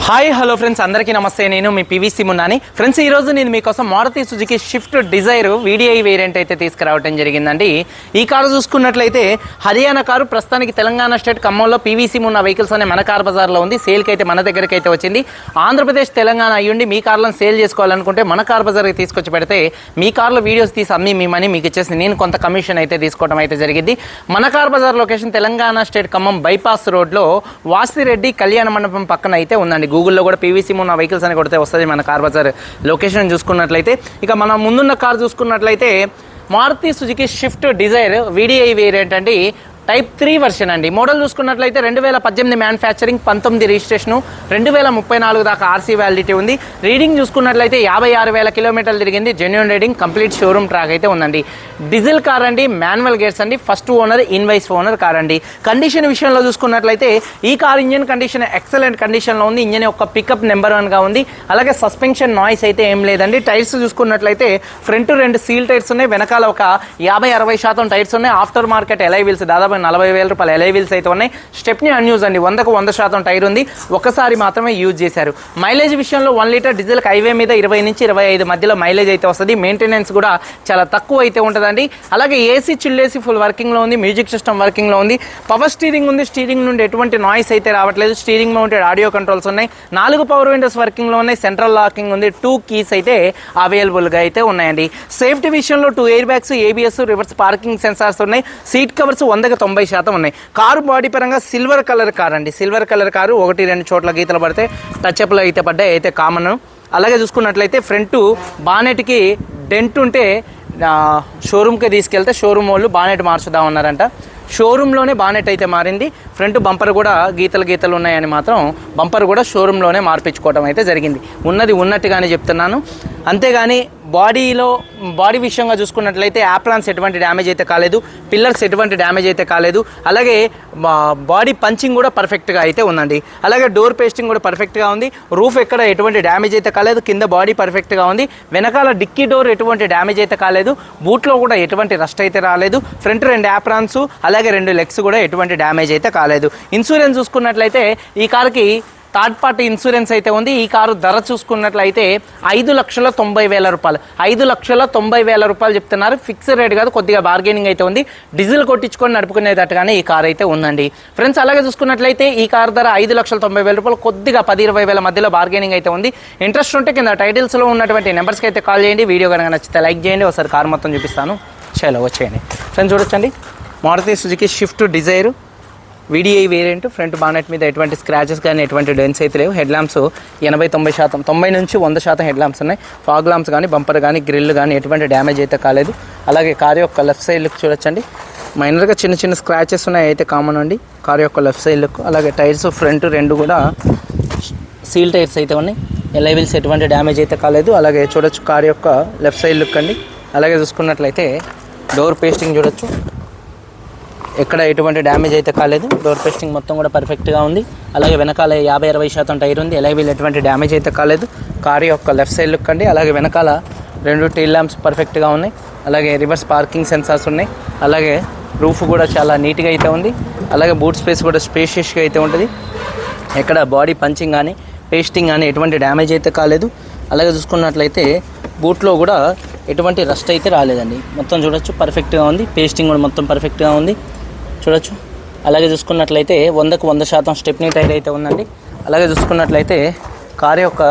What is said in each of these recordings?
Hi hello friends, అందరికీ నమస్తే. నేను మీ పీవీసీ మున్నాని. ఫ్రెండ్స్, ఈరోజు నేను మీకోసం Maruti Suzuki Swift Dzire VDI variant అయితే తీసుకురావడం జరిగిందండి. ఈ కారు చూసుకున్నట్లయితే హర్యానా కారు, ప్రస్తుతానికి తెలంగాణ స్టేట్ ఖమ్మంలో పీవీసీ మున్నా వెహికల్స్ అనే మన కార్ బజార్లో ఉంది. సేల్కి అయితే మన దగ్గరికి అయితే వచ్చింది. ఆంధ్రప్రదేశ్ తెలంగాణ అయ్యుండి మీ కార్లను సేల్ చేసుకోవాలనుకుంటే మన కార్ బజార్కి తీసుకొచ్చి పెడితే మీ కార్లో వీడియోస్ తీసి అమ్మి మీ మనీ మీకు ఇచ్చేసి నేను కొంత కమిషన్ అయితే తీసుకోవడం అయితే జరిగింది. మన car bazaar location Telangana state Khammam bypass రోడ్లో వాసిరెడ్డి కళ్యాణ మండపం పక్కన అయితే ఉందండి. గూగుల్లో కూడా పీవీసీ మున్నా వెహికల్స్ అని కొడితే వస్తుంది మన కార్ బజార్ లొకేషన్ చూసుకున్నట్లయితే. ఇక మనం ముందున్న కార్ చూసుకున్నట్లయితే Maruti Suzuki Swift Dzire VDI variant అండి. టైప్ 3 వర్షన్ అండి. మోడల్ చూసుకున్నట్లయితే 2018 మ్యానుఫ్యాక్చరింగ్, 19 రిజిస్ట్రేషను, 2034 దాకా ఆర్సీ వ్యాలిడిటీ ఉంది. రీడింగ్ చూసుకున్నట్లయితే 56,000 కిలోమీటర్లు తిరిగింది. Genuine reading, complete showroom track అయితే ఉందండి. డీజిల్ కార్ అండి, మాన్యువల్ గేర్స్ అండి. First owner, invoice owner car అండి. కండిషన్ విషయంలో చూసుకున్నట్లయితే ఈ కార్ ఇంజన్ కండిషన్ ఎక్సలెంట్ కండిషన్లో ఉంది. ఇంజన్ యొక్క పికప్ నెంబర్ 1గా ఉంది. అలాగే సస్పెన్షన్ నాయిస్ అయితే ఏం లేదండి. టైర్స్ చూసుకున్నట్లయితే ఫ్రంట్ 2 సీల్ టైర్స్ ఉన్నాయి. వెనకాల ఒక 50-60% టైర్స్ ఉన్నాయి. ఆఫ్టర్ మార్కెట్ ఎలై వీల్స్ దాదాపు 40,000 రూపాయల ఎలై వీల్స్ అయితే ఉన్నాయి. స్టెప్నీ అన్యూజ్ అండి, 100% టైర్ ఉంది. ఒకసారి మాత్రమే యూజ్ చేశారు. మైలేజ్ విషయంలో 1 లీటర్ డీజిల్కి హైవే మీద 20 నుంచి 25 మధ్యలో మైలేజ్ అయితే వస్తుంది. మెయింటెనెన్స్ కూడా చాలా తక్కువ అయితే ఉంటుందండి. అలాగే ఏసీ, చిల్లేసి ఫుల్ వర్కింగ్లో ఉంది. మ్యూజిక్ సిస్టమ్ వర్కింగ్లో ఉంది. పవర్ స్టీరింగ్ ఉంది. స్టీరింగ్ నుండి ఎటువంటి నాయిస్ అయితే రావట్లేదు. స్టీరింగ్ మౌంటెడ్ ఆడియో కంట్రోల్స్ ఉన్నాయి. 4 పవర్ విండోస్ వర్కింగ్లో ఉన్నాయి. సెంట్రల్ లాకింగ్ ఉంది. 2 కీస్ అయితే అవైలబుల్గా అయితే ఉన్నాయండి. సేఫ్టీ విషయంలో 2 air bags, ABS, reverse parking sensors ఉన్నాయి. సీట్ కవర్స్ 100% ఉన్నాయి. కారు బాడీ పరంగా సిల్వర్ కలర్ కార్ అండి. సిల్వర్ కలర్ కారు, 1-2 చోట్ల గీతలు పడితే టచ్అప్లు అయితే పడ్డాయి, అయితే కామన్. అలాగే చూసుకున్నట్లయితే ఫ్రంట్ బానెట్కి డెంట్ ఉంటే షోరూమ్కి తీసుకెళ్తే షోరూమ్ వాళ్ళు బానెట్ మార్చుదామన్నారంట. షోరూంలోనే బానెట్ అయితే మారింది. ఫ్రంట్ బంపర్ కూడా గీతలు ఉన్నాయని మాత్రం బంపర్ కూడా షోరూంలోనే మార్పించుకోవడం అయితే జరిగింది. ఉన్నది ఉన్నట్టుగానే చెప్తున్నాను. అంతేగాని బాడీ విషయంగా చూసుకున్నట్లయితే యాప్రాన్స్ ఎటువంటి డ్యామేజ్ అయితే కాలేదు. పిల్లర్స్ ఎటువంటి డ్యామేజ్ అయితే కాలేదు. అలాగే బాడీ పంచింగ్ కూడా పర్ఫెక్ట్గా అయితే ఉందండి. అలాగే డోర్ పేస్టింగ్ కూడా పర్ఫెక్ట్గా ఉంది. రూఫ్ ఎక్కడ ఎటువంటి డ్యామేజ్ అయితే కాలేదు. కింద బాడీ పర్ఫెక్ట్గా ఉంది. వెనకాల డిక్కీ డోర్ ఎటువంటి డ్యామేజ్ అయితే కాలేదు. బూట్లో కూడా ఎటువంటి రస్ట్ అయితే రాలేదు. ఫ్రంట్ 2 యాప్రాన్స్, అలాగే 2 లెగ్స్ కూడా ఎటువంటి డ్యామేజ్ అయితే కాలేదు. ఇన్సూరెన్స్ చూసుకున్నట్లయితే ఈ కార్కి థర్డ్ పార్టీ ఇన్సూరెన్స్ అయితే ఉంది. ఈ కారు ధర చూసుకున్నట్లయితే 5,90,000 రూపాయలు. 5,90,000 రూపాయలు చెప్తున్నారు. ఫిక్స్డ్ రేట్ కాదు, కొద్దిగా బార్గెనింగ్ అయితే ఉంది. డీజిల్ కొట్టించుకొని నడుపుకునేటట్టుగానే ఈ కార్ అయితే ఉందండి. ఫ్రెండ్స్, అలాగే చూసుకున్నట్లయితే ఈ కార్ ధర 5,90,000 రూపాయలు. కొద్దిగా 10-20,000 మధ్యలో బార్గెనింగ్ అయితే ఉంది. ఇంట్రెస్ట్ ఉంటే కింద టైటిల్స్లో ఉన్నటువంటి నెంబర్స్కి అయితే కాల్ చేయండి. వీడియో కనుక నచ్చితే లైక్ చేయండి. ఒకసారి కార్ మొత్తం చూపిస్తాను. చలో వచ్చేయండి. ఫ్రెండ్స్, చూడొచ్చండి, Maruti Suzuki Swift Dzire VDI variant. Front bonnet మీద ఎటువంటి స్క్రాచెస్ కానీ ఎటువంటి డెన్స్ అయితే లేవు. హెడ్ ల్యాంప్స్ 80-90%, 90 నుంచి 100% హెడ్ ల్యాంప్స్ ఉన్నాయి. ఫాగ్ ల్యాంప్స్ కానీ, బంపర్ కానీ, గ్రిల్ కానీ ఎటువంటి డ్యామేజ్ అయితే కాలేదు. అలాగే కార్ యొక్క లెఫ్ట్ సైడ్ లుక్ చూడొచ్చండి. మైనర్గా చిన్న స్క్రాచెస్ ఉన్నాయి, అయితే కామన్ అండి కార్ యొక్క లెఫ్ట్ సైడ్ లుక్. అలాగే టైర్స్ ఫ్రంట్ 2 కూడా సీల్ టైర్స్ అయితే ఉన్నాయి. ఎలై వీల్స్ ఎటువంటి డ్యామేజ్ అయితే కాలేదు. అలాగే చూడొచ్చు కార్ యొక్క లెఫ్ట్ సైడ్ లుక్ అండి. అలాగే చూసుకున్నట్లయితే డోర్ పేస్టింగ్ చూడొచ్చు, ఎక్కడ ఎటువంటి డ్యామేజ్ అయితే కాలేదు. డోర్ పేస్టింగ్ మొత్తం కూడా పర్ఫెక్ట్గా ఉంది. అలాగే వెనకాల 50-60% టైర్ ఉంది. ఎలై వీల్ ఎటువంటి డ్యామేజ్ అయితే కాలేదు. కారు యొక్క లెఫ్ట్ సైడ్ లుక్ అండి. అలాగే వెనకాల 2 టైల్ ల్యాంప్స్ పర్ఫెక్ట్గా ఉన్నాయి. అలాగే రివర్స్ పార్కింగ్ సెన్సార్స్ ఉన్నాయి. అలాగే రూఫ్ కూడా చాలా నీట్గా అయితే ఉంది. అలాగే బూట్ స్పేస్ కూడా స్పేషియస్గా అయితే ఉంటుంది. ఎక్కడ బాడీ పంచింగ్ కానీ, పేస్టింగ్ కానీ ఎటువంటి డ్యామేజ్ అయితే కాలేదు. అలాగే చూసుకున్నట్లయితే బూట్లో కూడా ఎటువంటి రస్ట్ అయితే రాలేదండి. మొత్తం చూడొచ్చు పర్ఫెక్ట్గా ఉంది. పేస్టింగ్ కూడా మొత్తం పర్ఫెక్ట్గా ఉంది, చూడొచ్చు. అలాగే చూసుకున్నట్లయితే 100% స్టెప్నీ టైర్ అయితే ఉందండి. అలాగే చూసుకున్నట్లయితే కార్ యొక్క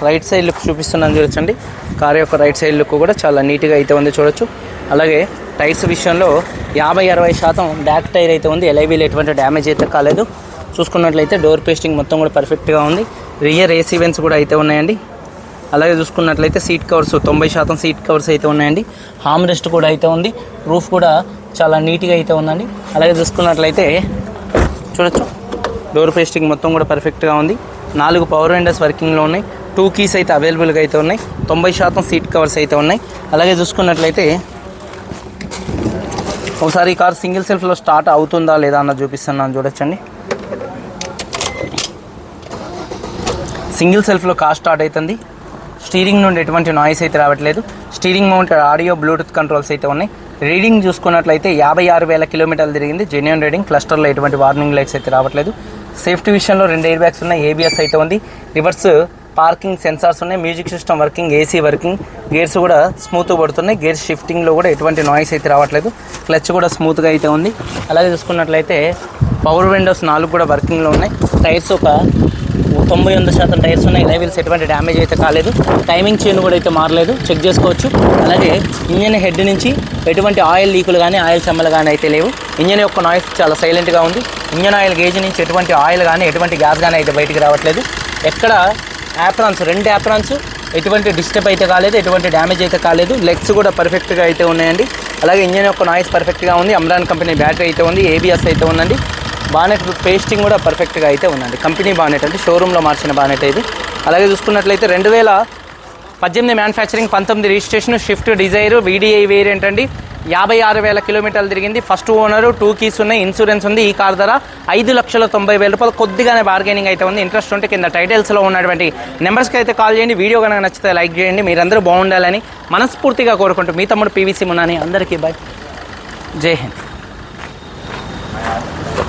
రైట్ సైడ్ లుక్ చూపిస్తున్నాను, చూడొచ్చండి. కార్ యొక్క రైట్ సైడ్ లుక్ కూడా చాలా నీట్గా అయితే ఉంది, చూడొచ్చు. అలాగే టైర్స్ విషయంలో 50-60% బ్యాక్ టైర్ అయితే ఉంది. ఎలై వీల్ ఎటువంటి డ్యామేజ్ అయితే కాలేదు. చూసుకున్నట్లయితే డోర్ పేస్టింగ్ మొత్తం కూడా పర్ఫెక్ట్గా ఉంది. రియర్ ఏసీ వెంట్స్ కూడా అయితే ఉన్నాయండి. అలాగే చూసుకున్నట్లయితే సీట్ కవర్స్ 90% సీట్ కవర్స్ అయితే ఉన్నాయండి. హామ్ రెస్ట్ కూడా అయితే ఉంది. రూఫ్ కూడా చాలా నీట్గా అయితే ఉందండి. అలాగే చూసుకున్నట్లయితే చూడొచ్చు డోర్ పేస్టింగ్ మొత్తం కూడా పర్ఫెక్ట్గా ఉంది. 4 పవర్ విండోస్ వర్కింగ్లో ఉన్నాయి. 2 కీస్ అయితే అవైలబుల్గా అయితే ఉన్నాయి. 90% సీట్ కవర్స్ అయితే ఉన్నాయి. అలాగే చూసుకున్నట్లయితే ఒకసారి ఈ కార్ సింగిల్ సెల్ఫ్లో స్టార్ట్ అవుతుందా లేదా అన్నది చూపిస్తున్నాను, చూడొచ్చండి. సింగిల్ సెల్ఫ్లో కార్ స్టార్ట్ అవుతుంది. స్టీరింగ్ నుండి ఎటువంటి నాయిస్ అయితే రావట్లేదు. Steering mounted audio, Bluetooth controls అయితే ఉన్నాయి. రీడింగ్ చూసుకున్నట్లయితే 56,000 కిలోమీటర్లు తిరిగింది. Genuine reading. క్లస్టర్లో ఎటువంటి వార్నింగ్ లైట్స్ అయితే రావట్లేదు. సేఫ్టీ విషయంలో 2 ఎయిర్ బ్యాగ్స్ ఉన్నాయి, ఏబిఎస్ అయితే ఉంది, రివర్స్ పార్కింగ్ సెన్సార్స్ ఉన్నాయి, music system working, AC working, gears కూడా స్మూత్గా పడుతున్నాయి, గేర్ షిఫ్టింగ్లో కూడా ఎటువంటి నాయిస్ అయితే రావట్లేదు, క్లచ్ కూడా స్మూత్గా అయితే ఉంది. అలాగే చూసుకున్నట్లయితే పవర్ విండోస్ 4 కూడా వర్కింగ్లో ఉన్నాయి. టైర్స్ ఒక 99% టైర్స్ ఉన్నాయి, లైవిల్స్ ఎటువంటి డ్యామేజ్ అయితే కాలేదు, టైమింగ్ చైన్ కూడా అయితే మారలేదు, చెక్ చేసుకోవచ్చు. అలాగే ఇంజన్ హెడ్ నుంచి ఎటువంటి ఆయిల్ లీకులు కానీ ఆయిల్ చెమ్మలు కానీ అయితే లేవు. ఇంజన్ యొక్క నాయిస్ చాలా సైలెంట్గా ఉంది. ఇంజన్ ఆయిల్ గేజ్ నుంచి ఎటువంటి ఆయిల్ కానీ ఎటువంటి గ్యాస్ కానీ అయితే బయటికి రావట్లేదు. ఎక్కడ యాప్రాన్స్ 2 యాప్రాన్స్ ఎటువంటి డిస్టర్బ్ అయితే కాలేదు, ఎటువంటి డ్యామేజ్ అయితే కాలేదు. లెగ్స్ కూడా పర్ఫెక్ట్గా అయితే ఉన్నాయండి. అలాగే ఇంజన్ యొక్క నాయిస్ పర్ఫెక్ట్గా ఉంది. అమ్రాన్ కంపెనీ బ్యాటరీ అయితే ఉంది, ఏబిఎస్ అయితే ఉందండి. బానెట్ పేస్టింగ్ కూడా పర్ఫెక్ట్గా అయితే ఉందండి. కంపెనీ బానెట్ అంటే షోరూంలో మార్చిన బానెట్ ఇది. అలాగే చూసుకున్నట్లయితే 2018 manufacturing, 19 registration, Swift Dzire VDI variant అండి. 56,000 కిలోమీటర్లు తిరిగింది. ఫస్ట్ ఓనరు, 2 కీస్ ఉన్నాయి, ఇన్సూరెన్స్ ఉంది. ఈ కార్ ధర 5,90,000 రూపాయలు. కొద్దిగానే బార్గెనింగ్ అయితే ఉంది. ఇంట్రెస్ట్ ఉంటే కింద టైటిల్స్లో ఉన్నటువంటి నెంబర్స్కి అయితే కాల్ చేయండి. వీడియో కనుక నచ్చితే లైక్ చేయండి. మీరందరూ బాగుండాలని మనస్ఫూర్తిగా కోరుకుంటూ మీ తమ్ముడు పీవీసీ మున్నాని. అందరికీ బాయ్, జై హింద్.